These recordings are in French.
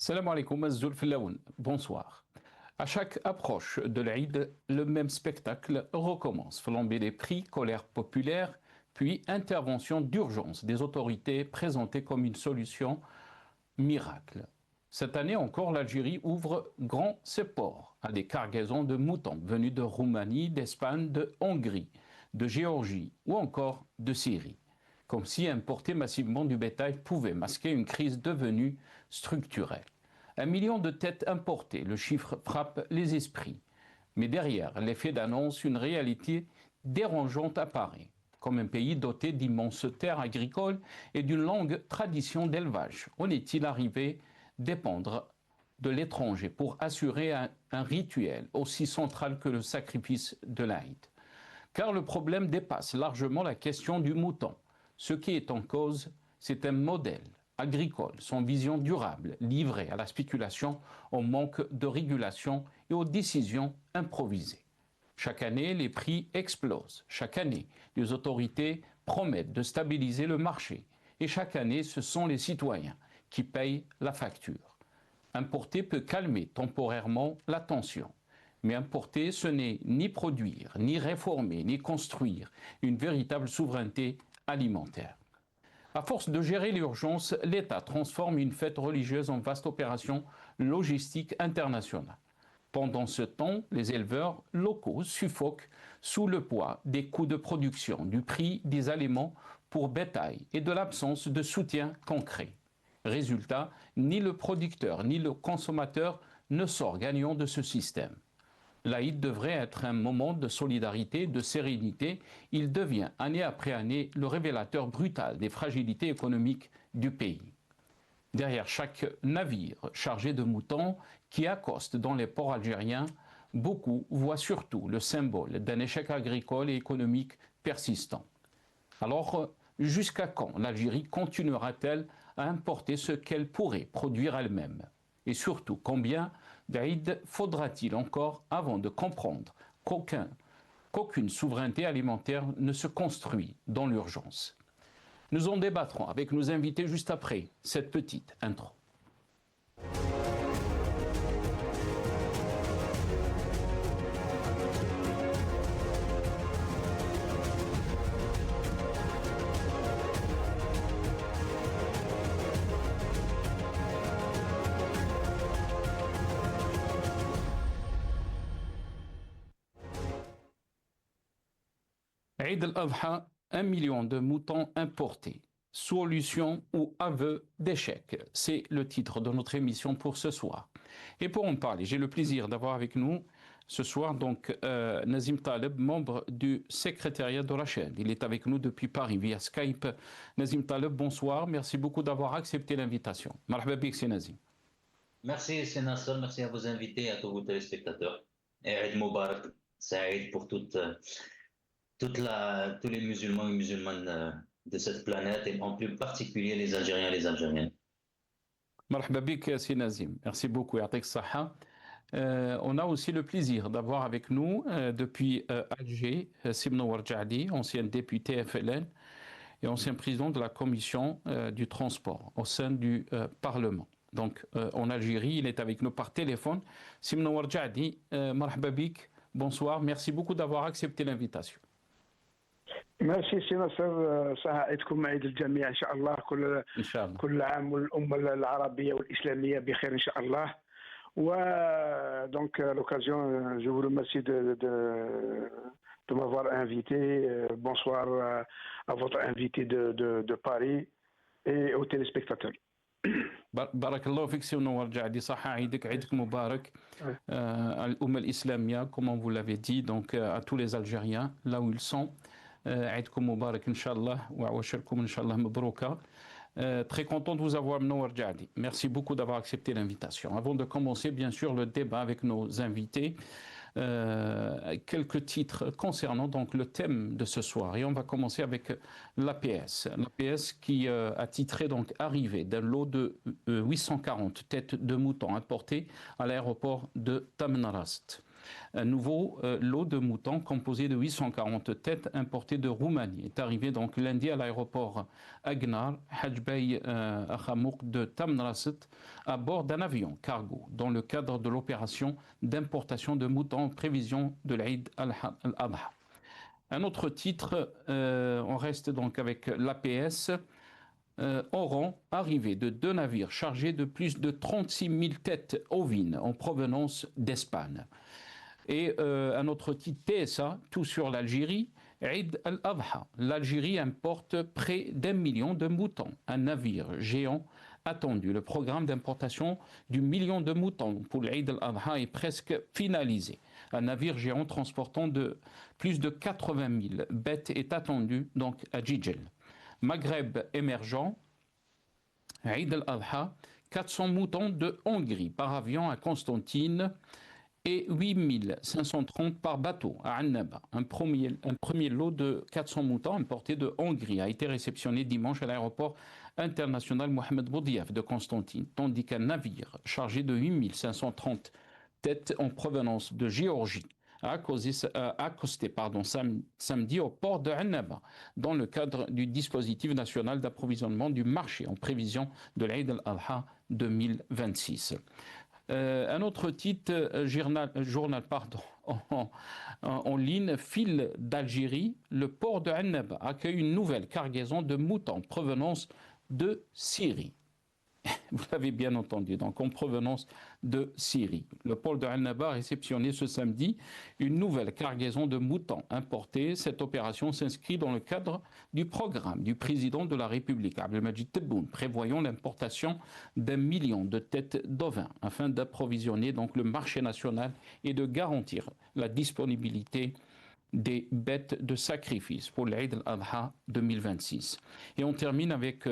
Salam alaikum, Azzoul Filaoun. Bonsoir. À chaque approche de l'Aïd, le même spectacle recommence. Flambée des prix, colère populaire, puis intervention d'urgence des autorités présentées comme une solution miracle. Cette année encore, l'Algérie ouvre grand ses ports à des cargaisons de moutons venus de Roumanie, d'Espagne, de Hongrie, de Géorgie ou encore de Syrie. Comme si importer massivement du bétail pouvait masquer une crise devenue structurelle. 1 million de têtes importées, le chiffre frappe les esprits. Mais derrière l'effet d'annonce, une réalité dérangeante apparaît. Comme un pays doté d'immenses terres agricoles et d'une longue tradition d'élevage, en est-il arrivé dépendre de l'étranger pour assurer un rituel aussi central que le sacrifice de l'Aïd? Car le problème dépasse largement la question du mouton. Ce qui est en cause, c'est un modèle agricole, sans vision durable, livré à la spéculation, au manque de régulation et aux décisions improvisées. Chaque année, les prix explosent. Chaque année, les autorités promettent de stabiliser le marché. Et chaque année, ce sont les citoyens qui payent la facture. Importer peut calmer temporairement la tension. Mais importer, ce n'est ni produire, ni réformer, ni construire une véritable souveraineté alimentaire. À force de gérer l'urgence, l'État transforme une fête religieuse en vaste opération logistique internationale. Pendant ce temps, les éleveurs locaux suffoquent sous le poids des coûts de production, du prix des aliments pour bétail et de l'absence de soutien concret. Résultat, ni le producteur ni le consommateur ne sort gagnant de ce système. L'Aïd devrait être un moment de solidarité, de sérénité. Il devient, année après année, le révélateur brutal des fragilités économiques du pays. Derrière chaque navire chargé de moutons qui accoste dans les ports algériens, beaucoup voient surtout le symbole d'un échec agricole et économique persistant. Alors, jusqu'à quand l'Algérie continuera-t-elle à importer ce qu'elle pourrait produire elle-même? Et surtout, combien d'Aïd faudra-t-il encore avant de comprendre qu'aucune souveraineté alimentaire ne se construit dans l'urgence? Nous en débattrons avec nos invités juste après cette petite intro. Eid al-Adha, 1 million de moutons importés. Solution ou aveu d'échec? C'est le titre de notre émission pour ce soir. Et pour en parler, j'ai le plaisir d'avoir avec nous ce soir donc Nazim Taleb, membre du secrétariat de la chaîne. Il est avec nous depuis Paris via Skype. Nazim Taleb, bonsoir. Merci beaucoup d'avoir accepté l'invitation. Marhaba bik, c'est Nazim. Merci, c'est Nasser. Merci à vos invités et à tous vos téléspectateurs. Et Eid Mubarak, Saïd pour tous les musulmans et musulmanes de cette planète et en plus particulier les Algériens et les Algériennes. Marhaba bik, c'est Nazim. Merci beaucoup. Yatik Saha. On a aussi le plaisir d'avoir avec nous depuis Alger, Simno Warjadi, ancien député FLN et ancien président de la commission du transport au sein du Parlement. Donc en Algérie, il est avec nous par téléphone. Simno Warjadi, marhaba bik, bonsoir, merci beaucoup d'avoir accepté l'invitation. ماشي سي نصر ساعدكم عيد الجميع ان شاء الله إن شاء الله. كل عام والامه العربيه والاسلاميه بخير ان شاء الله. و donc l'occasion je vous remercie de m'avoir invité. Bonsoir à votre invité de Paris et aux téléspectateurs. بارك الله فيك سي منور جعدي صحة عيدك عيدك مبارك الأمة الإسلامية comme vous l'avez dit donc à tous les Algériens là où ils sont عيدكم مبارك إن شاء الله وعواشركم إن شاء الله مبروكة. Très content de vous avoir, Mnowar Jadi. Merci beaucoup d'avoir accepté l'invitation. Avant de commencer, bien sûr, le débat avec nos invités, quelques titres concernant donc le thème de ce soir. Et on va commencer avec l'APS. L'APS qui a titré donc arrivée d'un lot de 840 têtes de moutons importées à l'aéroport de Tamnarast. Un nouveau lot de moutons composé de 840 têtes importées de Roumanie est arrivé donc lundi à l'aéroport Agnar Hajbey Akhamouk de Tamraset à bord d'un avion cargo dans le cadre de l'opération d'importation de moutons en prévision de l'Aïd al-Adha. Un autre titre, on reste donc avec l'APS. Oran, arrivée de 2 navires chargés de plus de 36 000 têtes ovines en provenance d'Espagne. Et un autre titre, PSA, tout sur l'Algérie, Eid al-Adha. L'Algérie importe près d'1 million de moutons. Un navire géant attendu. Le programme d'importation du million de moutons pour l'Eid al-Adha est presque finalisé. Un navire géant transportant de plus de 80 000 bêtes est attendu donc à Jijel. Maghreb émergent, Eid al-Adha, 400 moutons de Hongrie par avion à Constantine et 8 530 par bateau à Annaba. Un premier lot de 400 moutons importés de Hongrie a été réceptionné dimanche à l'aéroport international Mohamed Boudiaf de Constantine, tandis qu'un navire chargé de 8 530 têtes en provenance de Géorgie a accosté samedi au port de Annaba dans le cadre du dispositif national d'approvisionnement du marché en prévision de l'Eid al-Adha 2026. Un autre titre, journal en ligne, Fil d'Algérie, le port de Annaba accueille une nouvelle cargaison de moutons en provenance de Syrie. Vous l'avez bien entendu, donc en provenance de Syrie. Le port de Annaba a réceptionné ce samedi une nouvelle cargaison de moutons importés. Cette opération s'inscrit dans le cadre du programme du président de la République, Abdelmadjid Tebboune, prévoyant l'importation d'1 million de têtes d'ovins afin d'approvisionner donc le marché national et de garantir la disponibilité des bêtes de sacrifice pour l'Eid al-Adha 2026. Et on termine avec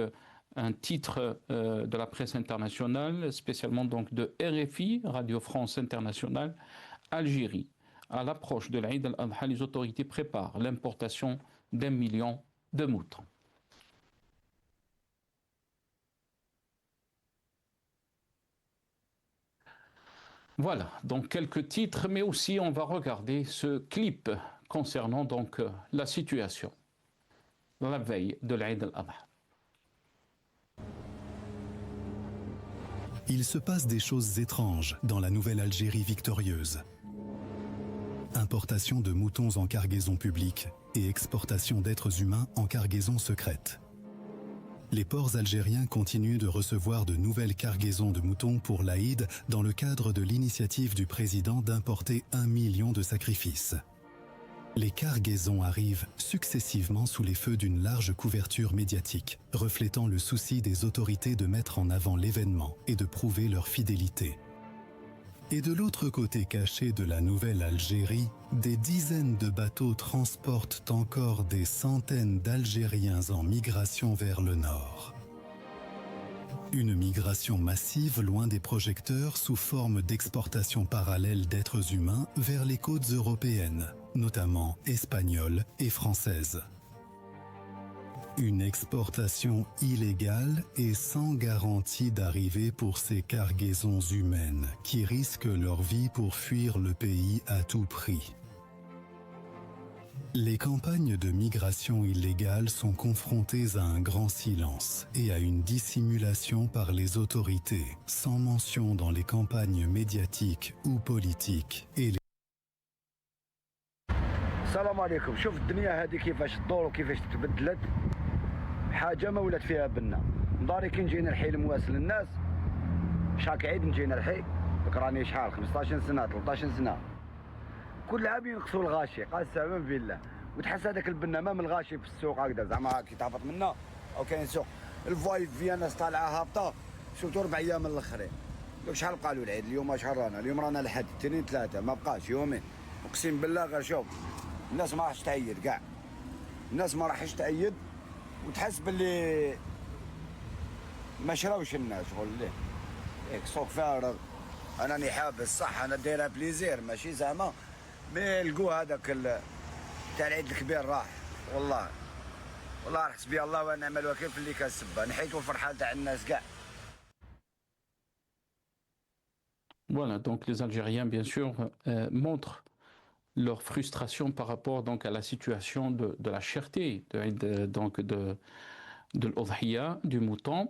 un titre de la presse internationale, spécialement donc de RFI, Radio France Internationale, Algérie. À l'approche de l'Aïd al-Adha, les autorités préparent l'importation d'1 million de moutons. Voilà, donc quelques titres, mais aussi on va regarder ce clip concernant donc la situation la veille de l'Aïd al-Adha. Il se passe des choses étranges dans la nouvelle Algérie victorieuse. Importation de moutons en cargaison publique et exportation d'êtres humains en cargaison secrète. Les ports algériens continuent de recevoir de nouvelles cargaisons de moutons pour l'Aïd dans le cadre de l'initiative du président d'importer 1 million de sacrifices. Les cargaisons arrivent successivement sous les feux d'une large couverture médiatique, reflétant le souci des autorités de mettre en avant l'événement et de prouver leur fidélité. Et de l'autre côté caché de la nouvelle Algérie, des dizaines de bateaux transportent encore des centaines d'Algériens en migration vers le nord. Une migration massive loin des projecteurs sous forme d'exportation parallèle d'êtres humains vers les côtes européennes, notamment espagnoles et françaises. Une exportation illégale et sans garantie d'arrivée pour ces cargaisons humaines qui risquent leur vie pour fuir le pays à tout prix. Les campagnes de migration illégale sont confrontées à un grand silence et à une dissimulation par les autorités, sans mention dans les campagnes médiatiques ou politiques et السلام عليكم. شوف الدنيا هذه كيفاش تدور وكيفاش تبدلت، حاجه ما ولات فيها بنا. مداري كي نجينا نحي المواسل للناس شاك عيد نجينا نحي، دوك راني شحال 15 سنه 13 سنه كل عام ينقصوا الغاشي قسما بالله، وتحس هذاك البنا ما من الغاشي في السوق هكذا زعما كي تهبط منا او كاين سوق الفايف فيها ناس طالعه هابطه شفتوا 4 ايام من الاخرين. دوك شحال بقى له العيد اليوم؟ شحال رانا اليوم؟ رانا الحد اثنين ثلاثه ما بقاش يومين، اقسم بالله غير شوف الناس ما راحش تأيد كاع، الناس ما راحش تأيد وتحس باللي ما شراوش الناس شغل ليه ياك سوق فارغ. انا راني حابس صح، انا دايرها بليزير ماشي زعما مي لقوا هذاك تاع العيد الكبير راح. والله حسبي الله ونعم الوكيل في اللي كسبها، نحيتو الفرحه تاع الناس كاع. Voilà, donc les Algériens, bien sûr, montrent leur frustration par rapport donc à la situation de la cherté donc de l'Udhiya, du mouton.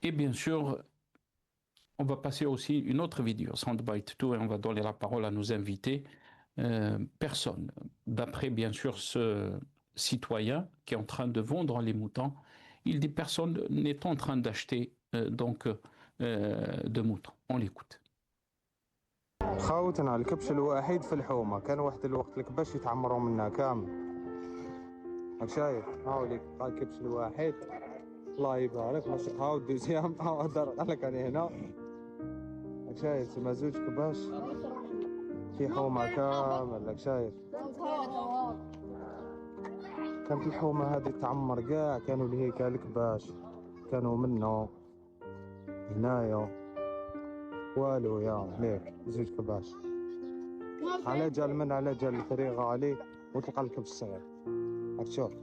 Et bien sûr, on va passer aussi une autre vidéo, Soundbite 2, et on va donner la parole à nos invités. Personne, d'après bien sûr ce citoyen qui est en train de vendre les moutons, il dit personne n'est en train d'acheter de moutons. On l'écoute. خاوتنا الكبش الوحيد في الحومه كان واحد الوقت الكباش يتعمروا منا كامل. راك شايف هاوليك هاي الكبش الوحيد الله يبارك ما شاء هاو دوزيام هاو هضر لك انا هنا. راك شايف تما زوج كباش في حومه كامل. راك شايف كانت الحومه هذه تعمر كاع كانوا اللي هيك الكباش كانوا منه هنايا والو يا ليك زوج كباش على جال من على جال الطريقة عليه وتلقى الكبش الصغير. راك تشوف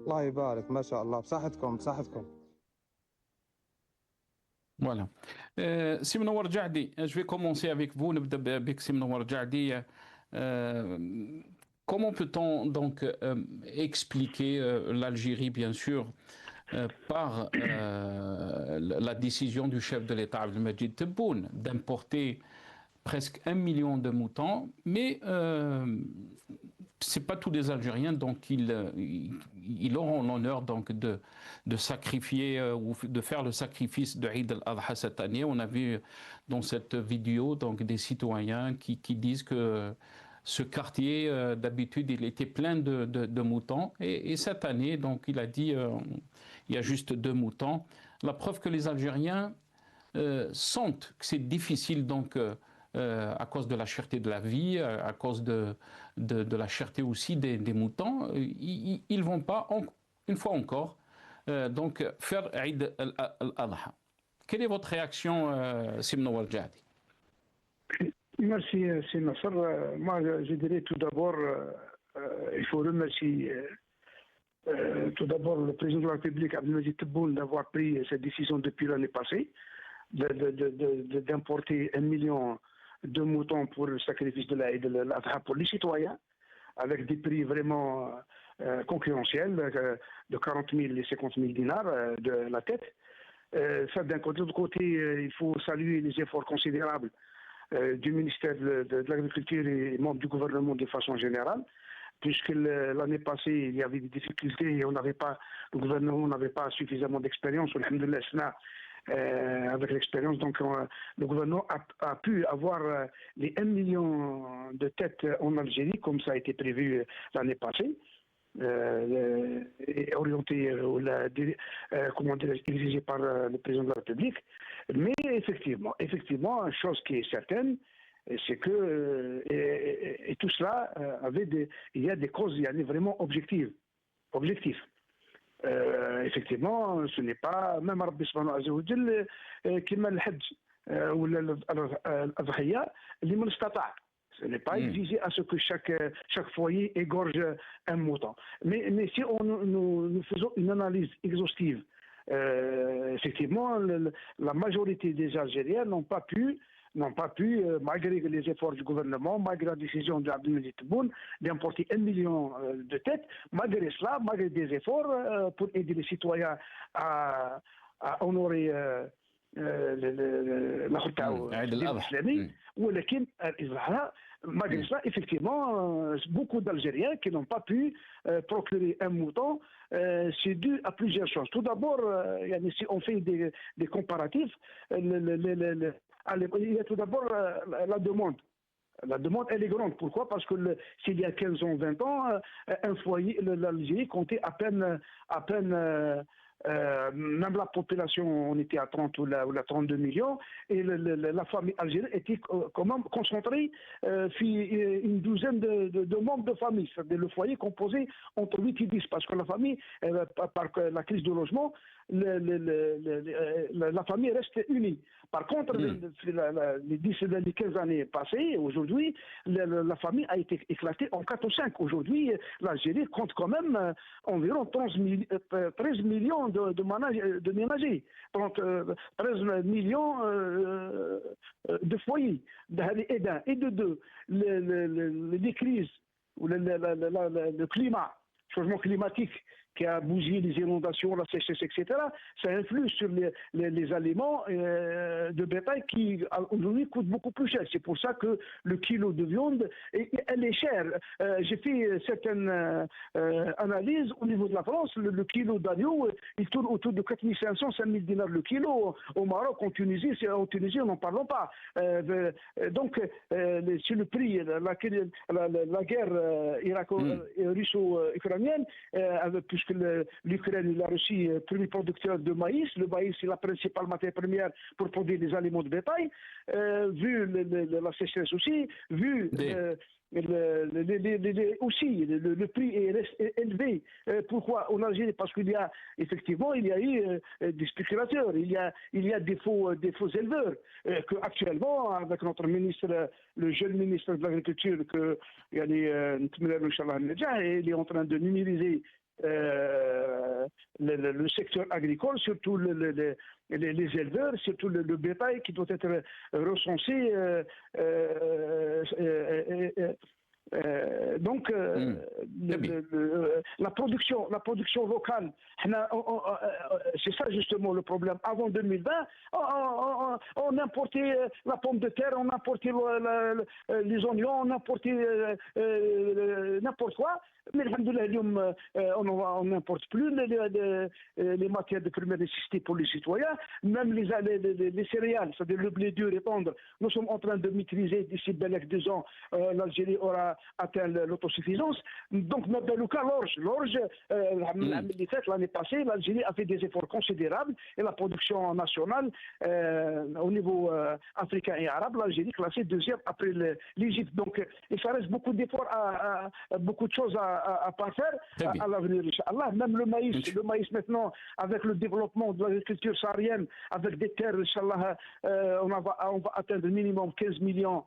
الله يبارك ما شاء الله بصحتكم بصحتكم. Voilà. Si Mnawar Jahdi, je vais commencer avec vous, avec Mnawar Jahdi. Comment peut-on donc expliquer l'Algérie, bien sûr, par la décision du chef de l'État Abdelmajid Tebboune d'importer presque 1 million de moutons, mais c'est pas tous les Algériens, donc ils auront l'honneur donc de sacrifier ou de faire le sacrifice de Eid al-Adha cette année. On a vu dans cette vidéo donc des citoyens qui disent que ce quartier d'habitude il était plein de moutons et cette année donc il a dit il y a juste 2 moutons. La preuve que les Algériens sentent que c'est difficile donc à cause de la cherté de la vie, à cause de la cherté aussi des moutons, ils ne vont pas, une fois encore, donc faire Eid al-Adha. Quelle est votre réaction, Simno Waljadi? Merci, c'est Nasser. Moi, je dirais tout d'abord, il faut remercier tout d'abord le président de la République, Abdelmajid Tebboune, d'avoir pris cette décision depuis l'année passée, d'importer 1 million de moutons pour le sacrifice de l'Aïd al-Adha pour les citoyens, avec des prix vraiment concurrentiels, de 40 000 et 50 000 dinars de la tête. Ça d'un côté. De l'autre côté, il faut saluer les efforts considérables du ministère de l'Agriculture et membres du gouvernement de façon générale, puisque l'année passée, il y avait des difficultés et le gouvernement n'avait pas suffisamment d'expérience. Alhamdulillah, avec l'expérience, donc le gouvernement a pu avoir les 1 million de têtes en Algérie, comme ça a été prévu l'année passée, et orienté, dirigé par le président de la République. Mais effectivement, une chose qui est certaine, c'est que et tout cela il y a des causes, il y a vraiment objectifs. Effectivement, ce n'est pas même Rabbi Subhanahu Azza wa Jal qui m'a le Hajj ou l'Adhiya liman istata'. Ce n'est pas exigé à ce que chaque foyer égorge un mouton. Mais si nous faisons une analyse exhaustive, effectivement, la majorité des Algériens n'ont pas pu, malgré les efforts du gouvernement, malgré la décision d'Abdelmajid Tebboune d'importer 1 million de têtes, malgré cela, malgré des efforts pour aider les citoyens à honorer la khut'a islamique, malgré cela, effectivement, beaucoup d'Algériens qui n'ont pas pu procurer un mouton, c'est dû à plusieurs choses. Tout d'abord, si on fait des comparatifs, il y a tout d'abord la demande. La demande, elle est grande. Pourquoi? Parce que s'il y a 15 ans, 20 ans, un foyer, l'Algérie comptait à peine même la population, on était à 30 ou 32 millions, et la famille algérienne était quand même concentrée une douzaine de membres de famille. C'est-à-dire le foyer composé entre 8 et 10, parce que la famille, par la crise du logement, la famille reste unie. Par contre, les 15 années passées, aujourd'hui, la famille a été éclatée en 4 ou 5. Aujourd'hui, l'Algérie compte quand même environ 13 millions de ménagers, 13 millions de foyers, et d'un, et de deux. Les crises, ou le climat, changement climatique qui a bougé les inondations, la sécheresse, etc., ça influe sur les aliments de bétail qui aujourd'hui coûtent beaucoup plus cher. C'est pour ça que le kilo de viande, elle est chère. J'ai fait certaines analyses au niveau de la France. Le kilo d'agneau, il tourne autour de 4500, 5000 dinars le kilo. Au Maroc, en Tunisie, n'en parlons pas. Donc, sur le prix, la guerre russo-ukrainienne, puisque l'Ukraine et la Russie est premier producteur de maïs. Le maïs, c'est la principale matière première pour produire des aliments de bétail. Vu la sécheresse aussi, vu aussi le prix est élevé. Pourquoi en Algérie? Parce qu'il y a effectivement eu des spéculateurs, il y a des faux éleveurs que actuellement avec notre ministre, le jeune ministre de l'Agriculture, il est en train de numériser le secteur agricole, surtout les éleveurs, surtout le bétail qui doit être recensé. Donc, la production locale, c'est ça justement le problème. Avant 2020, on importait la pomme de terre, on importait les oignons, on importait n'importe quoi. Mais on n'importe plus les matières de première nécessité pour les citoyens, même les céréales, c'est-à-dire le blé dur et tendre. Nous sommes en train de maîtriser d'ici 2 ans, l'Algérie aura atteint l'autosuffisance. Donc, dans le cas l'orge, l'année passée, l'Algérie a fait des efforts considérables et la production nationale au niveau africain et arabe, l'Algérie classée 2e après l'Égypte. Donc, il ça reste beaucoup d'efforts, beaucoup de choses à parfaire à l'avenir, Inch'Allah. Même le maïs maintenant, avec le développement de l'agriculture saharienne, avec des terres, Inch'Allah, on va atteindre minimum 15 millions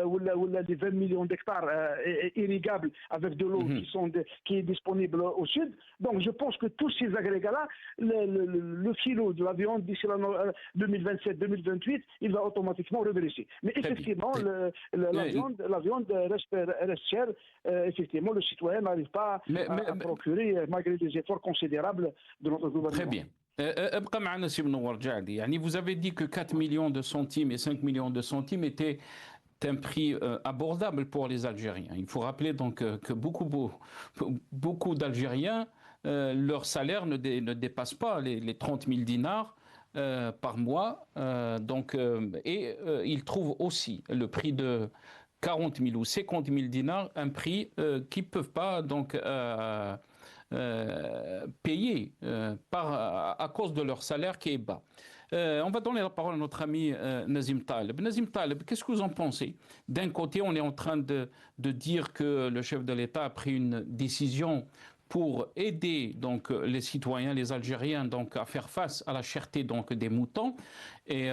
ou des 20 millions d'hectares irrigables avec de l'eau qui est disponible au sud. Donc je pense que tous ces agrégats-là, le kilo de la viande d'ici 2027-2028, il va automatiquement regresser. Mais effectivement, la viande reste chère. Effectivement, le citoyen n'arrive pas à procurer malgré des efforts considérables de notre gouvernement. Très bien. ابقى معنا سي منور جعدي. يعني vous avez dit que 4 millions de centimes et 5 millions de centimes étaient un prix abordable pour les Algériens. Il faut rappeler donc que beaucoup d'Algériens, leur salaire ne dépasse pas les 30 000 dinars par mois. Ils trouvent aussi le prix de 40 000 ou 50 000 dinars un prix qu'ils ne peuvent pas donc payer à cause de leur salaire qui est bas. On va donner la parole à notre ami Nazim Taleb. Nazim Taleb, qu'est-ce que vous en pensez? D'un côté, on est en train de dire que le chef de l'État a pris une décision pour aider donc les citoyens, les Algériens, donc à faire face à la cherté donc des moutons. Et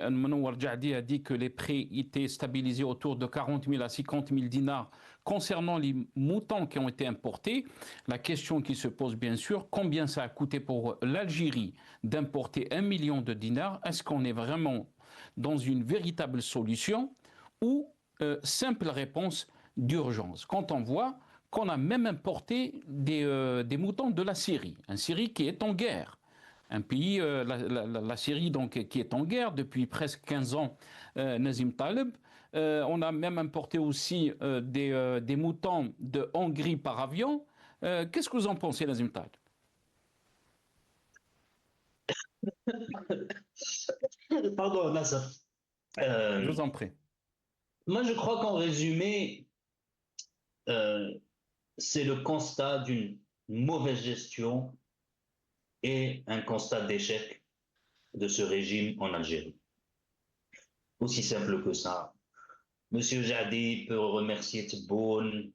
Manouar Jahdi a dit que les prix étaient stabilisés autour de 40 000 à 50 000 dinars concernant les moutons qui ont été importés. La question qui se pose bien sûr, combien ça a coûté pour l'Algérie d'importer 1 million de dinars? Est-ce qu'on est vraiment dans une véritable solution ou simple réponse d'urgence? Quand on voit qu'on a même importé des moutons de la Syrie, une Syrie qui est en guerre. Un pays, la Syrie donc, qui est en guerre depuis presque 15 ans, Nazim Taleb. On a même importé aussi des moutons de Hongrie par avion. Qu'est-ce que vous en pensez, Nazim Taleb? Pardon, Nasser. Je vous en prie. Moi, je crois qu'en résumé, c'est le constat d'une mauvaise gestion et un constat d'échec de ce régime en Algérie. Aussi simple que ça. Monsieur Jahdi peut remercier Tebboune,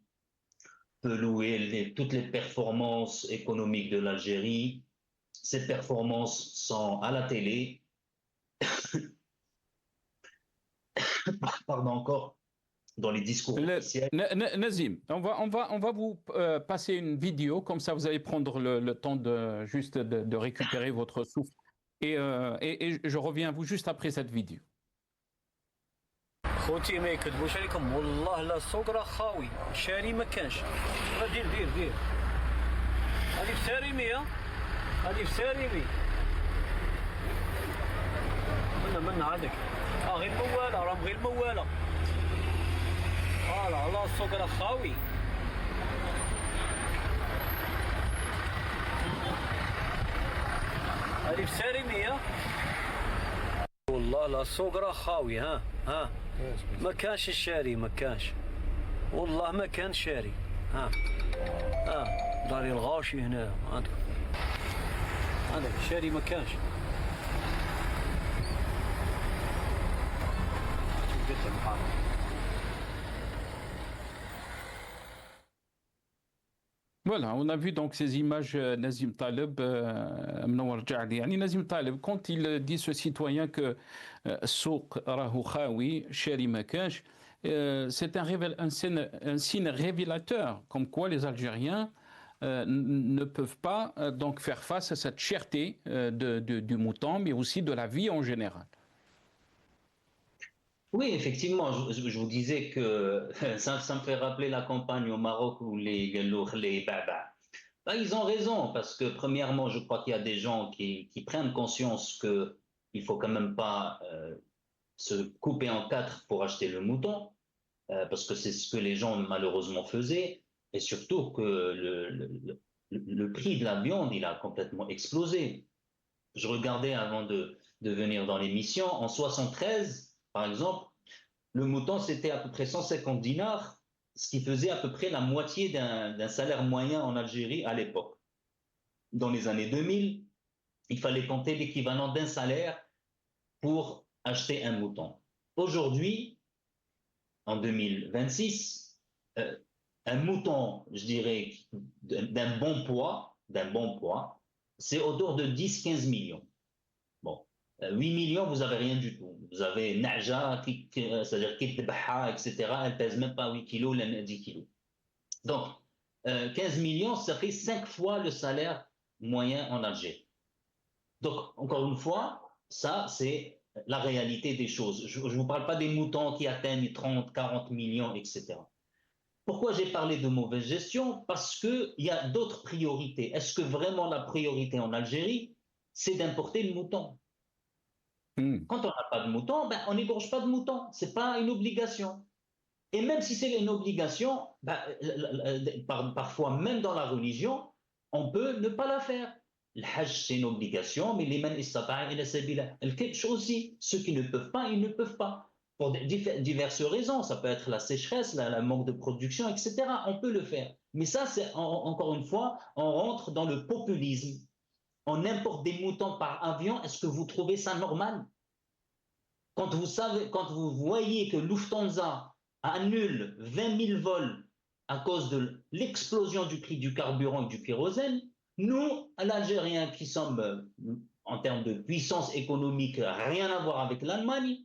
peut louer toutes les performances économiques de l'Algérie, Ces performances sont à la télé, pardon encore, dans les discours officiels. Nazim, on va vous passer une vidéo, comme ça vous allez prendre le temps de juste de récupérer votre souffle. Et je reviens à vous juste après cette vidéo. خوتي ما يكذبوش عليكم والله لا السوق راه خاوي شاري ما كانش دير هذه في ساريمي هذه في ساريمي من هذاك غير موالة راهم غير موالة لا السوق راه خاوي هذه في ساريمي والله لا السوق راه خاوي ها ما كانش الشاري ما كانش والله ما كان شاري داري الغاشي هنا هذاك الشاري ما كانش Voilà, on a vu donc ces images Nazim Taleb, Nazim Taleb, quand il dit ce citoyen que Souq Rahou Khawi, Sheri Makash, c'est un signe révélateur, comme quoi les Algériens ne peuvent pas donc faire face à cette cherté du mouton, mais aussi de la vie en général. Oui, effectivement, je vous disais que ça me fait rappeler la campagne au Maroc où les Baba. Ils ont raison, parce que premièrement, je crois qu'il y a des gens qui prennent conscience qu'il ne faut quand même pas se couper en quatre pour acheter le mouton, parce que c'est ce que les gens malheureusement faisaient, et surtout que le prix de la viande, il a complètement explosé. Je regardais avant de venir dans l'émission, en 73, par exemple, le mouton, c'était à peu près 150 dinars, ce qui faisait à peu près la moitié d'un salaire moyen en Algérie à l'époque. Dans les années 2000, il fallait compter l'équivalent d'un salaire pour acheter un mouton. Aujourd'hui, en 2026, un mouton, je dirais, d'un bon poids, c'est autour de 10-15 millions. 8 millions, vous n'avez rien du tout. Vous avez Naja, c'est-à-dire Kitbaha, etc. Elle pèse même pas 8 kilos, 10 kilos. Donc, 15 millions, ça fait 5 fois le salaire moyen en Algérie. Donc, encore une fois, ça, c'est la réalité des choses. Je ne vous parle pas des moutons qui atteignent 30, 40 millions, etc. Pourquoi j'ai parlé de mauvaise gestion? Parce qu'il y a d'autres priorités. Est-ce que vraiment la priorité en Algérie, c'est d'importer le mouton? Quand on n'a pas de mouton, on n'égorge pas de mouton. Ce n'est pas une obligation. Et même si c'est une obligation, parfois même dans la religion, on peut ne pas la faire. Le hajj, c'est une obligation, mais les man istata'a ila sabila. Le aussi, ceux qui ne peuvent pas, ils ne peuvent pas. Pour diverses raisons, ça peut être la sécheresse, la manque de production, etc. On peut le faire. Mais ça, c'est encore une fois, on rentre dans le populisme. On importe des moutons par avion, est-ce que vous trouvez ça normal? Quand vous voyez que Lufthansa annule 20 000 vols à cause de l'explosion du prix du carburant et du kérosène, nous, l'Algérien, qui sommes en termes de puissance économique, rien à voir avec l'Allemagne,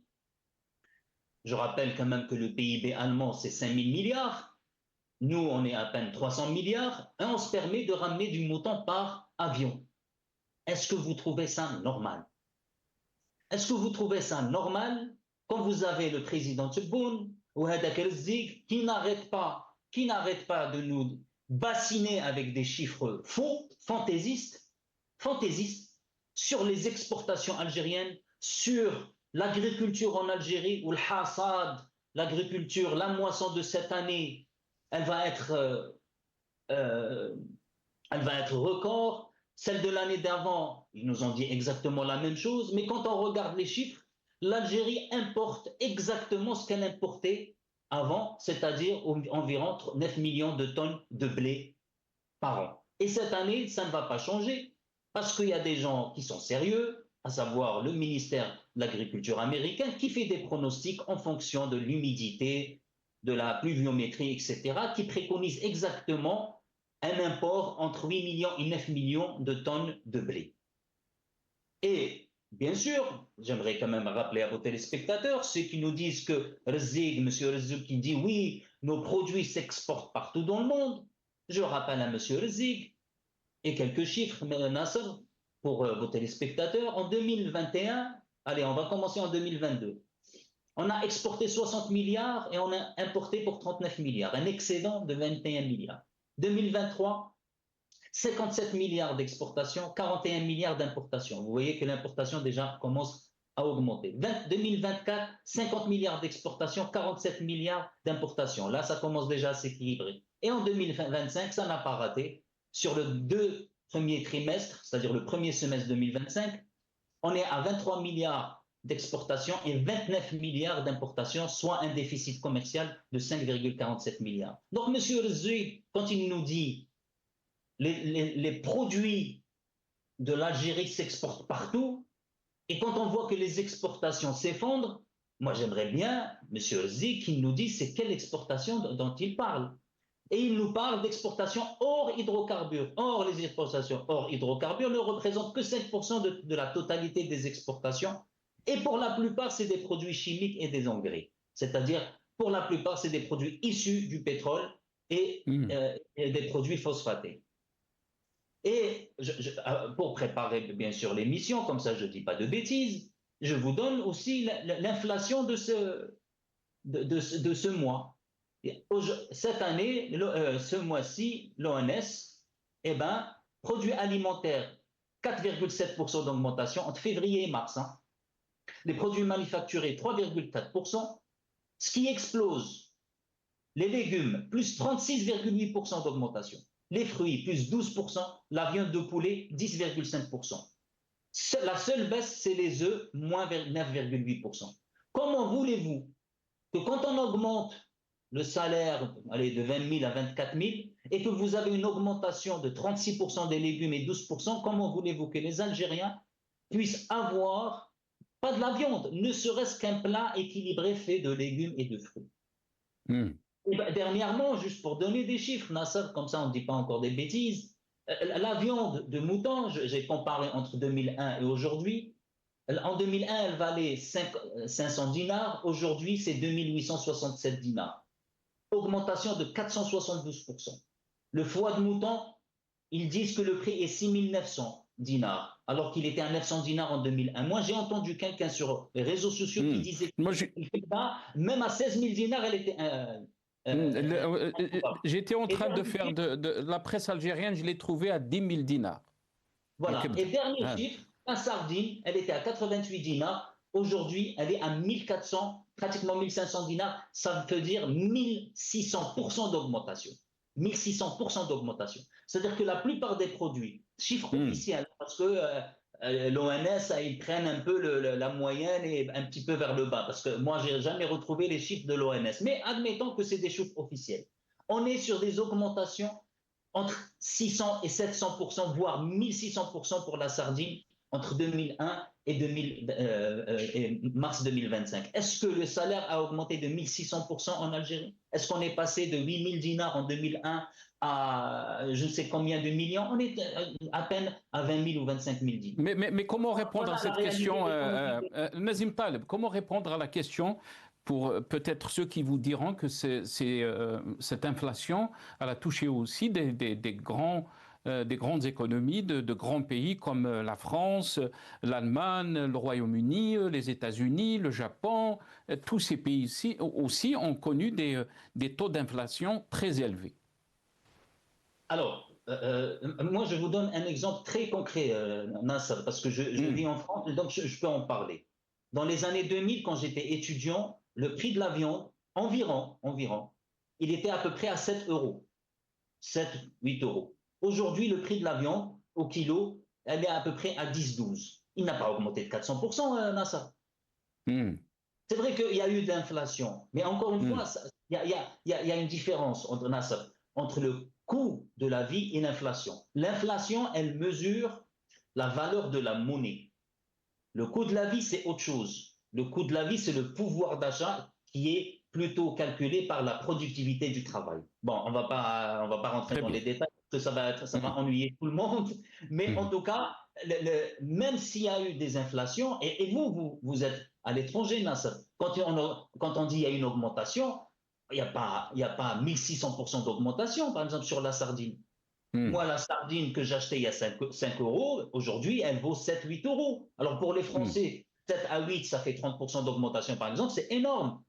je rappelle quand même que le PIB allemand, c'est 5 000 milliards, nous, on est à peine 300 milliards, et on se permet de ramener du mouton par avion. Est-ce que vous trouvez ça normal? Est-ce que vous trouvez ça normal quand vous avez le président Tebboune ou Hadak El-Zik qui n'arrête pas de nous bassiner avec des chiffres faux, fantaisistes, sur les exportations algériennes, sur l'agriculture en Algérie, où le hassad, l'agriculture, la moisson de cette année, elle va être record. Celle de l'année d'avant, ils nous ont dit exactement la même chose, mais quand on regarde les chiffres, l'Algérie importe exactement ce qu'elle importait avant, c'est-à-dire environ 9 millions de tonnes de blé par an. Et cette année, ça ne va pas changer, parce qu'il y a des gens qui sont sérieux, à savoir le ministère de l'Agriculture américain, qui fait des pronostics en fonction de l'humidité, de la pluviométrie, etc., qui préconise exactement un import entre 8 millions et 9 millions de tonnes de blé. Et bien sûr, j'aimerais quand même rappeler à vos téléspectateurs, ceux qui nous disent que Rzig, M. Rzig qui dit oui, nos produits s'exportent partout dans le monde. Je rappelle à M. Rzig et quelques chiffres, Nasser, pour vos téléspectateurs. En 2021, allez, on va commencer en 2022. On a exporté 60 milliards et on a importé pour 39 milliards, un excédent de 21 milliards. 2023, 57 milliards d'exportation, 41 milliards d'importation. Vous voyez que l'importation déjà commence à augmenter. 2024, 50 milliards d'exportation, 47 milliards d'importation. Là, ça commence déjà à s'équilibrer. Et en 2025, ça n'a pas raté. Sur le 2 premiers trimestres, c'est-à-dire le premier semestre 2025, on est à 23 milliards d'exportation et 29 milliards d'importation, soit un déficit commercial de 5,47 milliards. Donc, M. Rzouy, quand il nous dit les produits de l'Algérie s'exportent partout, et quand on voit que les exportations s'effondrent, moi j'aimerais bien, M. Rzouy, qu'il nous dise c'est quelle exportation dont il parle. Et il nous parle d'exportation hors hydrocarbures. Or, les exportations hors hydrocarbures ne représentent que 5% de la totalité des exportations. Et pour la plupart, c'est des produits chimiques et des engrais. C'est-à-dire, pour la plupart, c'est des produits issus du pétrole et des produits phosphatés. Et pour préparer bien sûr l'émission, comme ça je ne dis pas de bêtises, je vous donne aussi l'inflation de ce mois. Cette année, ce mois-ci, l'ONS, produits alimentaires, 4,7% d'augmentation entre février et mars. Les produits manufacturés, 3,4%. Ce qui explose, les légumes, plus 36,8% d'augmentation. Les fruits, plus 12%. La viande de poulet, 10,5%. La seule baisse, c'est les œufs, moins 9,8%. Comment voulez-vous que quand on augmente le salaire de 20 000 à 24 000 et que vous avez une augmentation de 36% des légumes et 12%, comment voulez-vous que les Algériens puissent avoir, pas de la viande, ne serait-ce qu'un plat équilibré fait de légumes et de fruits? Et dernièrement, juste pour donner des chiffres, Nasser, comme ça on ne dit pas encore des bêtises, la viande de mouton, j'ai comparé entre 2001 et aujourd'hui, en 2001 elle valait 500 dinars, aujourd'hui c'est 2867 dinars. Augmentation de 472%. Le foie de mouton, ils disent que le prix est 6900 dinars, alors qu'il était à 900 dinars en 2001. Moi, j'ai entendu quelqu'un sur les réseaux sociaux qui disait même à 16 000 dinars, elle était... J'étais en train de faire de la presse algérienne, je l'ai trouvé à 10 000 dinars. Voilà. Et dernier chiffre, la sardine, elle était à 88 dinars. Aujourd'hui, elle est à 1400, pratiquement 1500 dinars. Ça veut dire 1600% d'augmentation. 1600% d'augmentation. C'est-à-dire que la plupart des produits, chiffre officiel, parce que l'ONS, ils prennent un peu la moyenne et un petit peu vers le bas, parce que moi, je n'ai jamais retrouvé les chiffres de l'ONS. Mais admettons que c'est des chiffres officiels. On est sur des augmentations entre 600 et 700%, voire 1600% pour la sardine entre 2001 et mars 2025. Est-ce que le salaire a augmenté de 1600% en Algérie? Est-ce qu'on est passé de 8000 dinars en 2001 à je ne sais combien de millions? On est à peine à 20 000 ou 25 000 dinars. Mais comment répondre à cette question, Nazim Taleb, comment répondre à la question pour peut-être ceux qui vous diront que cette inflation, elle a touché aussi des grandes économies de grands pays comme la France, l'Allemagne, le Royaume-Uni, les États-Unis, le Japon. Tous ces pays-ci aussi ont connu des taux d'inflation très élevés. Alors, moi je vous donne un exemple très concret, Nasser, parce que je vis en France, donc je peux en parler. Dans les années 2000, quand j'étais étudiant, le prix de la viande, environ, il était à peu près à 7 euros, 7-8 euros. Aujourd'hui, le prix de la viande au kilo, elle est à peu près à 10-12. Il n'a pas augmenté de 400%, Nasser. C'est vrai qu'il y a eu de l'inflation, mais encore une fois, il y a une différence entre, Nasser, entre le coût de la vie et l'inflation. L'inflation, elle mesure la valeur de la monnaie. Le coût de la vie, c'est autre chose. Le coût de la vie, c'est le pouvoir d'achat qui est plutôt calculé par la productivité du travail. Bon, on va pas rentrer dans les détails. que ça va ennuyer tout le monde. Mais en tout cas, même s'il y a eu des inflations, et vous êtes à l'étranger, Nasser, quand on dit qu'il y a une augmentation, il n'y a pas 1600% d'augmentation, par exemple, sur la sardine. Moi, la sardine que j'achetais il y a 5 euros, aujourd'hui, elle vaut 7-8 euros. Alors, pour les Français, 7 à 8, ça fait 30% d'augmentation, par exemple, c'est énorme.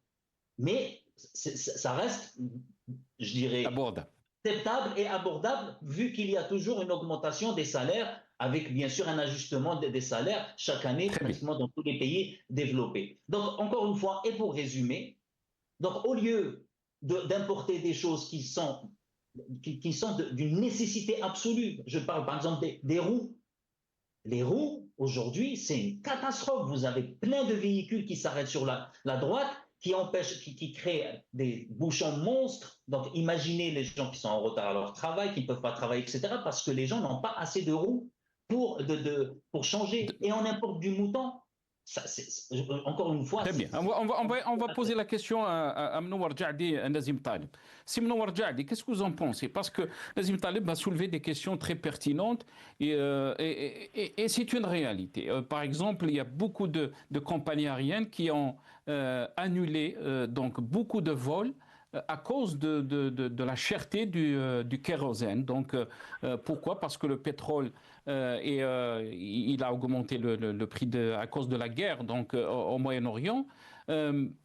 Mais ça reste, je dirais, acceptable et abordable, vu qu'il y a toujours une augmentation des salaires, avec bien sûr un ajustement des salaires chaque année, pratiquement dans tous les pays développés. Donc, encore une fois, et pour résumer, donc au lieu d'importer des choses qui sont d'une nécessité absolue, je parle par exemple des roues. Les roues, aujourd'hui, c'est une catastrophe. Vous avez plein de véhicules qui s'arrêtent sur la droite, qui créent des bouchons monstres. Donc, imaginez les gens qui sont en retard à leur travail, qui ne peuvent pas travailler, etc., parce que les gens n'ont pas assez de roues pour changer. Et on importe du mouton. Encore une fois, très bien. On va poser la question à Mnowar Djadi et Nazim Taleb. Si Mnowar Djadi, qu'est-ce que vous en pensez? Parce que Nazim Taleb a soulevé des questions très pertinentes et c'est une réalité. Par exemple, il y a beaucoup de compagnies aériennes qui ont annulé donc beaucoup de vols à cause de la cherté du kérosène. Donc, pourquoi? Parce que le pétrole, il a augmenté le prix à cause de la guerre donc, au Moyen-Orient.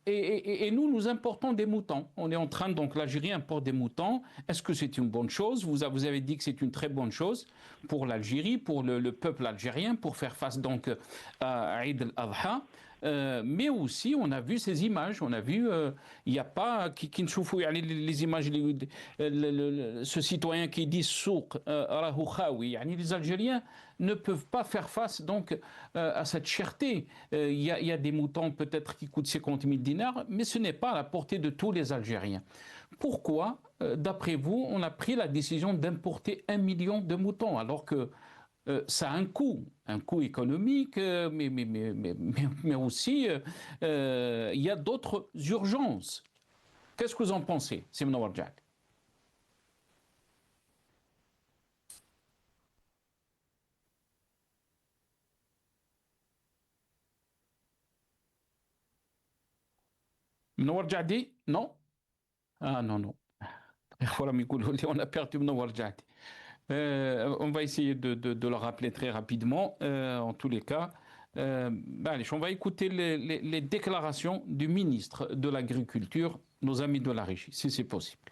Et nous importons des moutons. On est en train, donc l'Algérie importe des moutons. Est-ce que c'est une bonne chose? Vous avez dit que c'est une très bonne chose pour l'Algérie, pour le peuple algérien, pour faire face donc à Eid al-Adha. Mais aussi, on a vu ces images, on a vu, il n'y a pas, qui ne souffrent, les images, ce citoyen qui dit souk, rahou khawi, les Algériens ne peuvent pas faire face donc à cette cherté. Il y a des moutons peut-être qui coûtent 50 000 dinars, mais ce n'est pas à la portée de tous les Algériens. Pourquoi, d'après vous, on a pris la décision d'importer 1 million de moutons alors que ça a un coût économique, mais aussi il y a d'autres urgences. Qu'est-ce que vous en pensez, Simon Warjak? Mnowar Jadi? Non? Ah non. On a perdu Mnowar Jadi. On va essayer de le rappeler très rapidement. En tous les cas, allez, on va écouter les déclarations du ministre de l'Agriculture, nos amis de la régie, si c'est possible.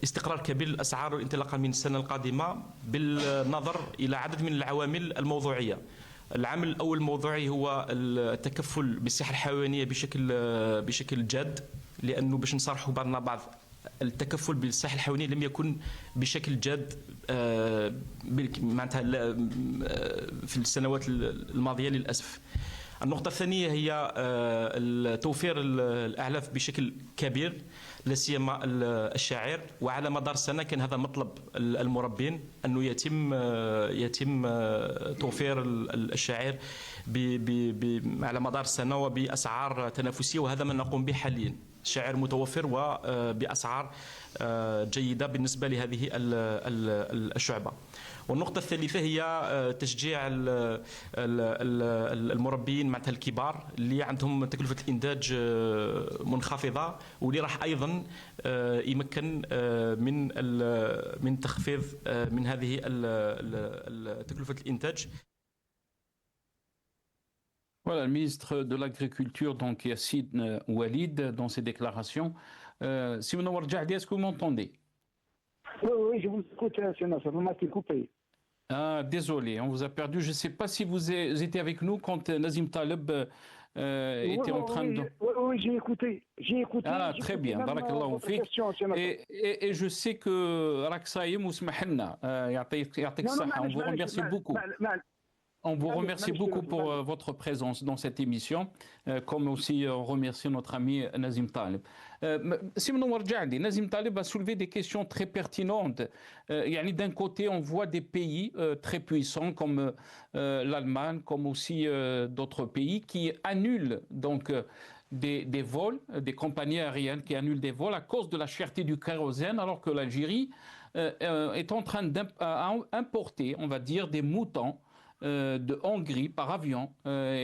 استقرار كبير للأسعار انطلاقا من السنة القادمة بالنظر إلى عدد من العوامل الموضوعية. العامل الأول الموضوعي هو التكفل بالصحة الحيوانية بشكل جاد، لأنه باش نصرحوا بعضنا بعض التكفل بالصحة الحيوانية لم يكن بشكل جاد معناتها في السنوات الماضية للأسف. النقطة الثانية هي توفير الأعلاف بشكل كبير، لا سيما الشعير، وعلى مدار السنة كان هذا مطلب المربين أنه يتم توفير الشعير على مدار السنة وبأسعار تنافسية، وهذا ما نقوم به حاليا. الشعير متوفر وبأسعار جيدة بالنسبة لهذه الشعبة. والنقطة الثالثة هي تشجيع المربين معناتها الكبار اللي عندهم تكلفة الإنتاج منخفضة، واللي راح أيضا يمكن من تخفيض من هذه تكلفة الإنتاج. Voilà, le ministre de l'Agriculture, donc Yassine Oualid, dans ses déclarations. Simon Warjadi, est-ce que vous m'entendez? Oui, je vous écoute, c'est Nasser, vous m'avez coupé. Ah, désolé, on vous a perdu. Je ne sais pas si vous étiez avec nous quand Nazim Taleb était en train de... Oui, j'ai écouté. Ah, très bien, barakallahu fik. Et je sais que Raksaïm Ousmahanna, on vous remercie beaucoup. On vous remercie beaucoup pour votre présence dans cette émission, comme aussi on remercie notre ami Nazim Taleb. Nazim Taleb a soulevé des questions très pertinentes. D'un côté, on voit des pays très puissants comme l'Allemagne, comme aussi d'autres pays qui annulent donc des vols, des compagnies aériennes qui annulent des vols à cause de la cherté du kérosène, alors que l'Algérie est en train d'importer, on va dire, des moutons de Hongrie par avion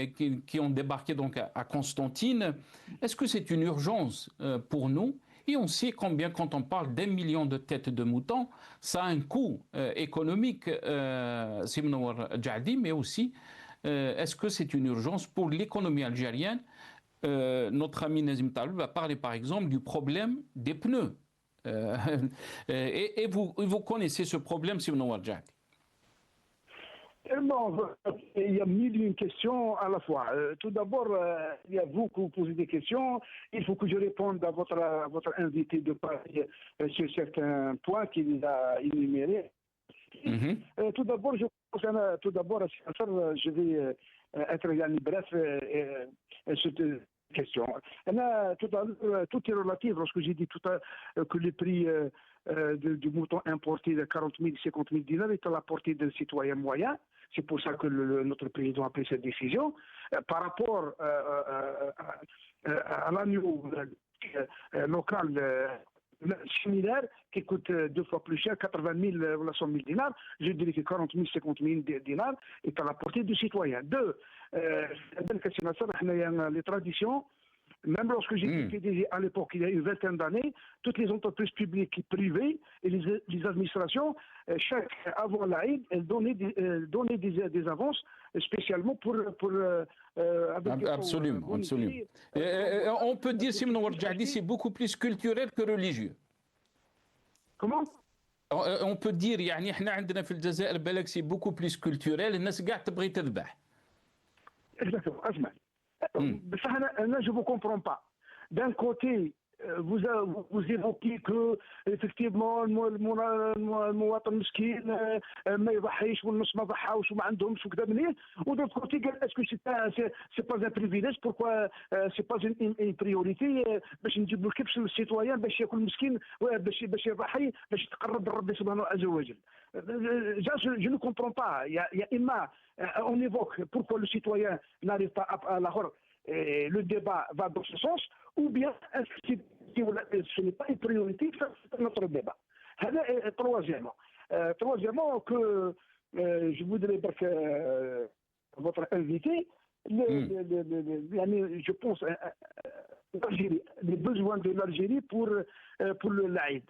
qui ont débarqué donc à Constantine. Est-ce que c'est une urgence pour nous? Et on sait combien, quand on parle d'1 million de têtes de moutons, ça a un coût économique, Simnour Djadi, mais aussi, est-ce que c'est une urgence pour l'économie algérienne? Notre ami Nazim Taleb va parler par exemple du problème des pneus. Et vous connaissez ce problème, Simnour Djadi? Non, il y a mille et une questions à la fois. Tout d'abord, il y a vous qui vous posez des questions. Il faut que je réponde à votre invité de parler sur certains points qu'il a énumérés. Tout d'abord, je vais être bref sur cette question. Tout est relatif. Lorsque j'ai dit tout à l'heure que le prix du mouton importé de 40 000, 50 000 dinars est à la portée d'un citoyen moyen. C'est pour ça que notre président a pris cette décision. Par rapport à l'agneau local similaire, qui coûte 2 fois plus cher, 80 000 ou 100 000 dinars, je dirais que 40 000, 50 000 dinars est à la portée du citoyen. Deux, les traditions. Même lorsque j'étais PDG à l'époque, il y a une vingtaine d'années, toutes les entreprises publiques et privées et les administrations, avant l'Aïd, elles donnaient des avances spécialement pour absolument, absolument. On peut dire, Simnour Djadi, c'est beaucoup plus culturel que religieux. Comment? On peut dire, يعني احنا عندنا في الجزائر بالك c'est beaucoup plus culturel, الناس قاعد تبغي تذبح. Exactement, اسمع. Là, je ne vous comprends pas. D'un côté, vous évoquez que effectivement المواطن مسكين ما يضحيش والنص ما ضحاوش وما عندهمش وكذا منين ودون كوتي قال اسكو سي با ان بريفيليج بوركوا سي با ان بريوريتي باش نجيب له كبش للسيتويان باش ياكل مسكين باش يضحي باش يتقرب لربي سبحانه عز وجل. Je ne comprends pas. Il y a Imma, on évoque pourquoi le citoyen n'arrive pas à l'accord. Le débat va dans ce sens, ou bien ce n'est pas une priorité, c'est notre débat. Troisièmement, que je voudrais que votre invité, je pense, les besoins de l'Algérie pour le l'Aïd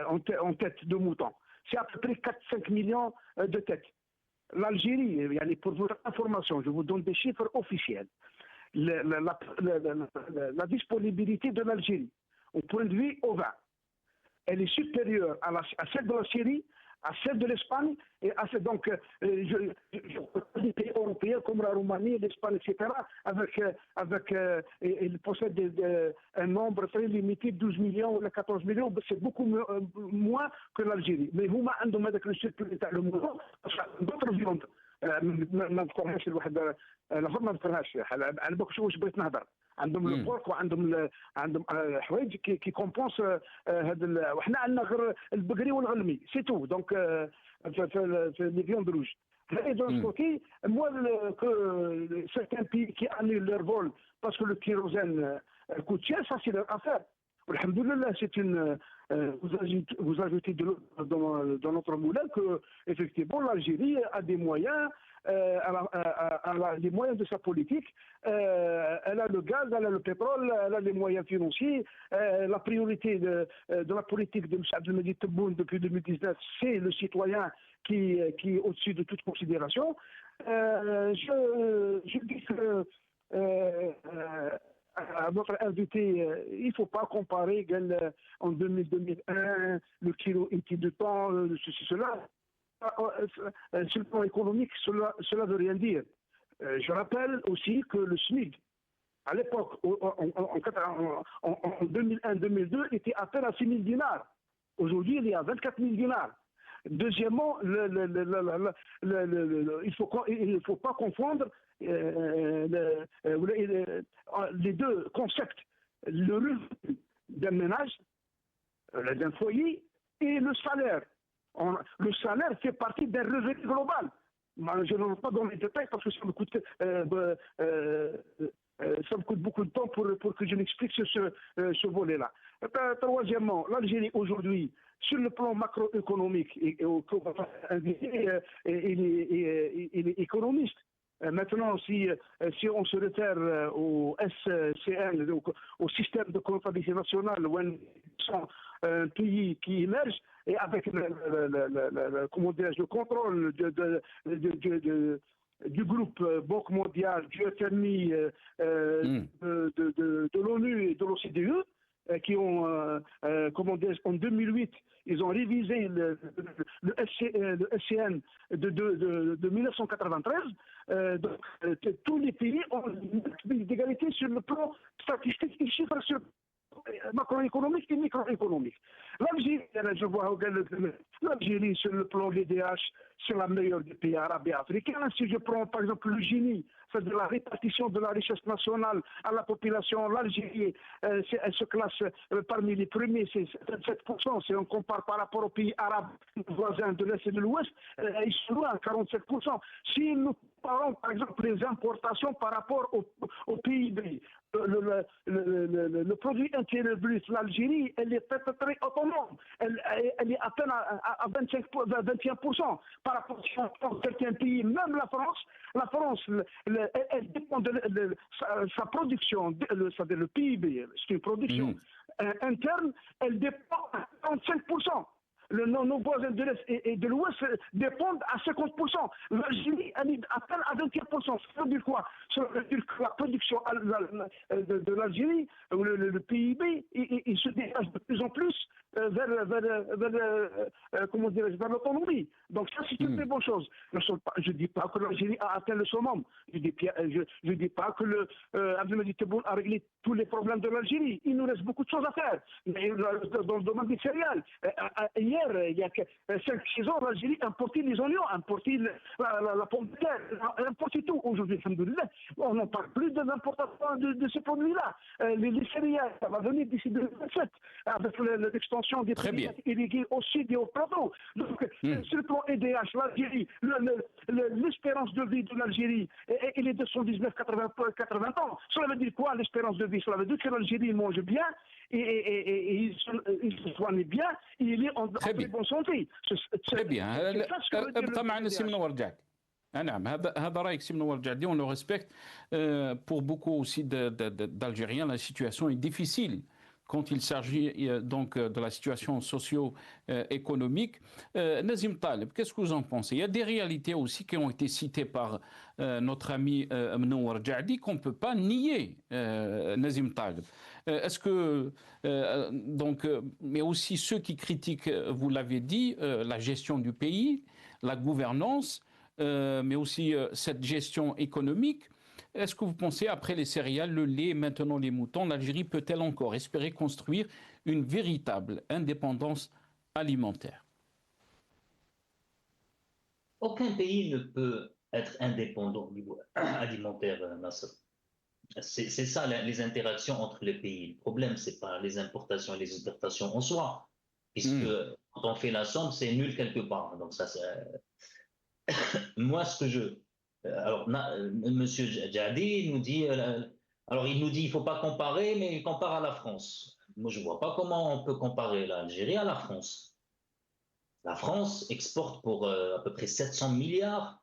en tête de mouton. C'est à peu près 4-5 millions de têtes. L'Algérie, pour votre information, je vous donne des chiffres officiels. La disponibilité de l'Algérie, au point de vue au vin, elle est supérieure à celle de la Syrie, à celle de l'Espagne, et à celle, donc, les pays européens comme la Roumanie, l'Espagne, etc., ils possèdent un nombre très limité, 12 millions ou 14 millions, c'est beaucoup moins que l'Algérie. Mais vous m'avez dit que le surplus le mouton, d'autres viandes. ما نذكرهاش الواحد الاخر ما نذكرهاش على بالك واش بغيت نهضر عندهم البورك وعندهم حوايج كي كومبونس هذا وحنا عندنا غير البقري والغلمي سي تو دونك في لي فيوند روج. Et de l'autre côté, moi, que certains pays qui annulent leur vol parce que le kérosène coûte cher, ça c'est leur affaire. Alhamdoulilah, c'est une. Vous ajoutez dans notre moulin que effectivement l'Algérie a des moyens, elle a les moyens de sa politique, elle a le gaz, elle a le pétrole, elle a les moyens financiers. La priorité de la politique de M. Abdelmajid Tebboune depuis 2019, c'est le citoyen qui est au-dessus de toute considération. Je dis que à votre invité, il ne faut pas comparer en 2001, le kilo était de temps, ceci, cela. Sur le plan économique, cela ne veut rien dire. Je rappelle aussi que le SMIC, à l'époque, en 2001-2002, était à peine à 6 000 dinars. Aujourd'hui, il est à 24 000 dinars. Deuxièmement, il faut pas confondre les deux concepts, le revenu d'un ménage, d'un foyer, et le salaire. Le salaire fait partie d'un revenu global. Je ne veux pas donner les détails parce que ça me coûte beaucoup de temps pour que je m'explique ce volet-là. Troisièmement, l'Algérie aujourd'hui, sur le plan macroéconomique, il est économiste. Maintenant, si on se réfère au SCN, au système de comptabilité nationale, où un pays qui émerge, et avec le contrôle du groupe Banque mondiale, du FMI, de l'ONU et de l'OCDE, qui ont, en 2008, ils ont révisé le SCN de 1993. Donc, tous les pays ont une égalité sur le plan statistique et chiffres macroéconomique et microéconomique. L'Algérie, sur le plan VDH, c'est la meilleure des pays arabes et africains. Si je prends par exemple le Gini, c'est de la répartition de la richesse nationale à la population, l'Algérie, elle se classe parmi les premiers, c'est 27%. Si on compare par rapport aux pays arabes voisins de l'Est et de l'Ouest, ils sont loin à 47%. Si nous comparons par exemple les importations par rapport au PIB, le produit intérieur brut, l'Algérie, elle est très autonome. Elle est à peine à 21%. Par rapport à certains pays, même la France, elle dépend de sa production, c'est-à-dire le PIB, c'est une production interne, elle dépend à 35%. Nos voisins de l'Est et de l'Ouest dépendent à 50%. L'Algérie, elle est à peine à 21%. Ça veut dire quoi? Ça veut dire que la production de l'Algérie, le PIB, il se dégage de plus en plus vers l'autonomie. Donc ça, c'est une très bonne chose. Je ne dis pas que l'Algérie a atteint le summum. Je ne dis pas que Abdelmajid Tebboune a réglé tous les problèmes de l'Algérie. Il nous reste beaucoup de choses à faire. Mais dans le domaine des céréales, hier, il y a 5-6 ans, l'Algérie importait les oignons, importait la pomme de terre, importait tout. Aujourd'hui, on n'en parle plus de l'importation de ces produits-là. Les céréales, ça va venir d'ici 2027, avec l'extension des produits irrigués aussi des hauts plateaux. Donc, sur le plan EDH, l'Algérie, l'espérance de vie de l'Algérie, elle est de 119-80 ans. Cela veut dire quoi, l'espérance de vie? Cela veut dire que l'Algérie mange bien, et il se soigne bien, et il est en bonne santé. Très bien. ابقى معنا سي منور جعدي. نعم هذا رايك سي منور جعدي, on le respecte. Pour beaucoup aussi d'Algériens, la situation est difficile quand il s'agit donc de la situation socio-économique. Nazim Taleb, qu'est-ce que vous en pensez? Il y a des réalités aussi qui ont été citées par notre ami Mnower Jaddi qu'on ne peut pas nier, Nazim Taleb. Est-ce que, mais aussi ceux qui critiquent, vous l'avez dit, la gestion du pays, la gouvernance, mais aussi cette gestion économique. Est-ce que vous pensez, après les céréales, le lait et maintenant les moutons, l'Algérie peut-elle encore espérer construire une véritable indépendance alimentaire? Aucun pays ne peut être indépendant au niveau alimentaire, Nasser. C'est ça les interactions entre les pays. Le problème, ce n'est pas les importations et les exportations en soi, puisque quand on fait la somme, c'est nul quelque part. Donc ça, moi, ce que je... Alors, Monsieur Jaddi nous dit, il nous dit il ne faut pas comparer, mais il compare à la France. Moi, je ne vois pas comment on peut comparer l'Algérie à la France. La France exporte pour à peu près 700 milliards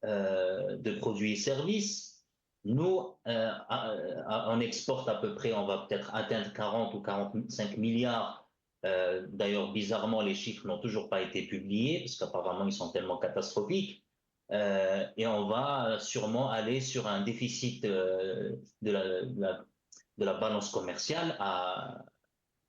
de produits et services. Nous, on exporte à peu près, on va peut-être atteindre 40 ou 45 milliards. D'ailleurs, bizarrement, les chiffres n'ont toujours pas été publiés, parce qu'apparemment, ils sont tellement catastrophiques. Et on va sûrement aller sur un déficit de la balance commerciale à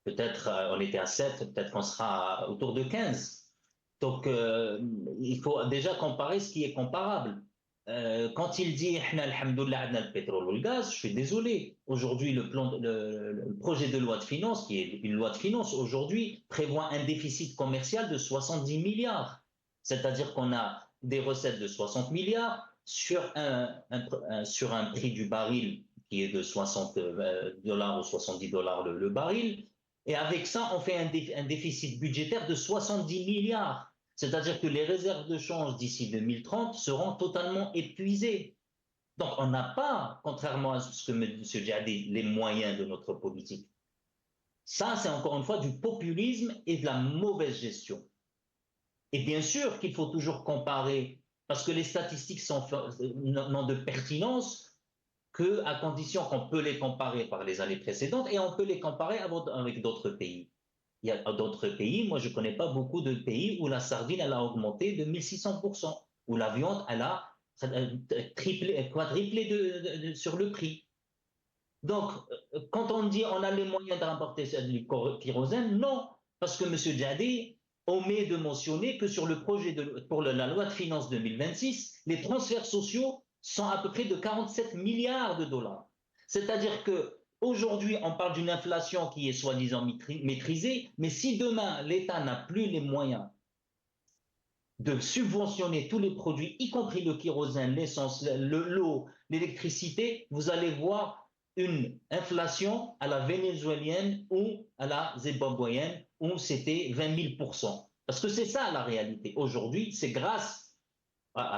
peut-être, on était à 7, peut-être qu'on sera autour de 15. Donc, il faut déjà comparer ce qui est comparable. quand il dit alhamdoulilah, on a le pétrole ou le gaz, je suis désolé. Aujourd'hui, le projet de loi de finances, qui est une loi de finances aujourd'hui, prévoit un déficit commercial de 70 milliards. C'est-à-dire qu'on a des recettes de 60 milliards sur un prix du baril qui est de 60 dollars ou 70 dollars le baril. Et avec ça, on fait un déficit budgétaire de 70 milliards. C'est-à-dire que les réserves de change d'ici 2030 seront totalement épuisées. Donc, on n'a pas, contrairement à ce que M. Djihadi a dit, les moyens de notre politique. Ça, c'est encore une fois du populisme et de la mauvaise gestion. Et bien sûr qu'il faut toujours comparer, parce que les statistiques n'ont de pertinence qu'à condition qu'on peut les comparer par les années précédentes et on peut les comparer avec d'autres pays. Il y a d'autres pays, moi je ne connais pas beaucoup de pays où la sardine elle a augmenté de 1600%, où la viande elle a quadruplé sur le prix. Donc, quand on dit on a les moyens de remporter du kérosène, non, parce que M. Djihadi omet de mentionner que sur le projet pour la loi de finances 2026, les transferts sociaux sont à peu près de 47 milliards de dollars. C'est-à-dire que aujourd'hui, on parle d'une inflation qui est soi-disant maîtrisée, mais si demain l'État n'a plus les moyens de subventionner tous les produits, y compris le kérosène, l'essence, l'eau, l'électricité, vous allez voir une inflation à la vénézuélienne ou à la zimbabwéenne où c'était 20 000%. Parce que c'est ça la réalité. Aujourd'hui, c'est grâce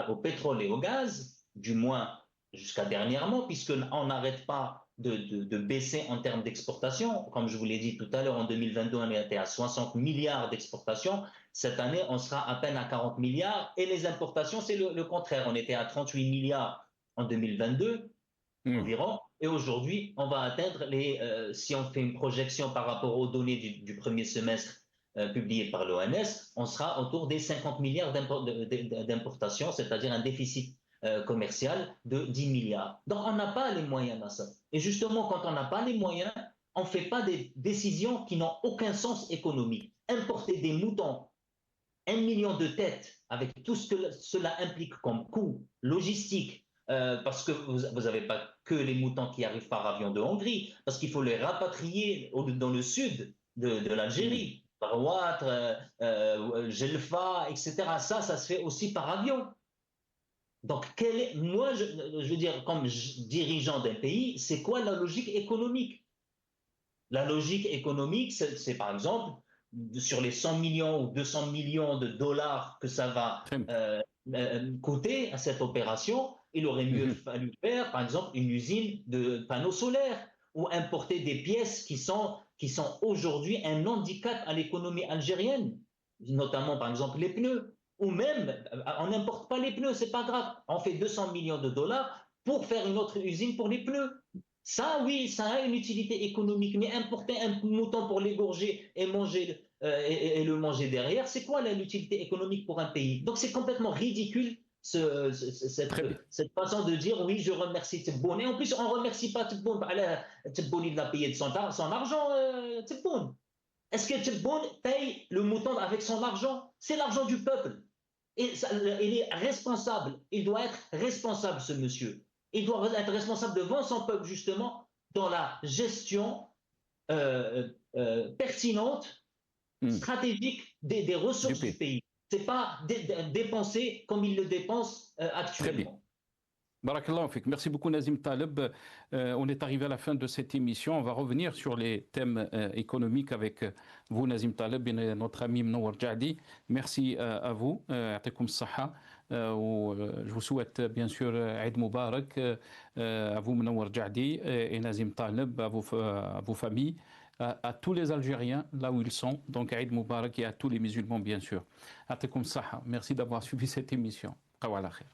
au pétrole et au gaz, du moins jusqu'à dernièrement, puisqu'on n'arrête pas de baisser en termes d'exportation. Comme je vous l'ai dit tout à l'heure, en 2022, on était à 60 milliards d'exportations. Cette année, on sera à peine à 40 milliards. Et les importations, c'est le contraire. On était à 38 milliards en 2022 environ. Et aujourd'hui, on va atteindre si on fait une projection par rapport aux données du premier semestre publiées par l'OMS, on sera autour des 50 milliards d'importations, c'est-à-dire un déficit commercial de 10 milliards. Donc, on n'a pas les moyens dans ça. Et justement, quand on n'a pas les moyens, on ne fait pas des décisions qui n'ont aucun sens économique. Importer des moutons, 1 million de têtes, avec tout ce que cela implique comme coût logistique, parce que vous n'avez pas que les moutons qui arrivent par avion de Hongrie, parce qu'il faut les rapatrier dans le sud de l'Algérie, par Ouattara, Gelfa, etc. Ça se fait aussi par avion. Donc, moi, je veux dire, comme dirigeant d'un pays, c'est quoi la logique économique? La logique économique, c'est par exemple, sur les 100 millions ou 200 millions de dollars que ça va coûter à cette opération, il aurait mieux fallu faire, par exemple, une usine de panneaux solaires ou importer des pièces qui sont aujourd'hui un handicap à l'économie algérienne, notamment, par exemple, les pneus. Ou même, on n'importe pas les pneus, c'est pas grave. On fait 200 millions de dollars pour faire une autre usine pour les pneus. Ça, oui, ça a une utilité économique. Mais importer un mouton pour l'égorger et manger et le manger derrière, c'est quoi l'utilité économique pour un pays? Donc c'est complètement ridicule cette façon de dire oui, je remercie Tebboune. Et en plus, on ne remercie pas Tebboune. Tebboune, il l'a payé de son argent, Tebboune. Est-ce que Tebboune paye le mouton avec son argent? C'est l'argent du peuple. Et il est responsable. Il doit être responsable, ce monsieur. Il doit être responsable devant son peuple, justement, dans la gestion pertinente, stratégique des ressources du pays. Ce n'est pas dépenser comme il le dépense actuellement. Très bien. Barakallahu fik. Merci beaucoup Nazim Taleb. On est arrivé à la fin de cette émission. On va revenir sur les thèmes économiques avec vous Nazim Taleb et notre ami Mnower Djihadi. Merci à vous. Ya'tikoum as-saha. Je vous souhaite bien sûr Eid Moubarak à vous Mnower Djihadi et Nazim Taleb, à vos familles, à tous les Algériens là où ils sont. Donc Eid Moubarak et à tous les musulmans bien sûr. Ya'tikoum as-saha. Merci d'avoir suivi cette émission. Qawala khair.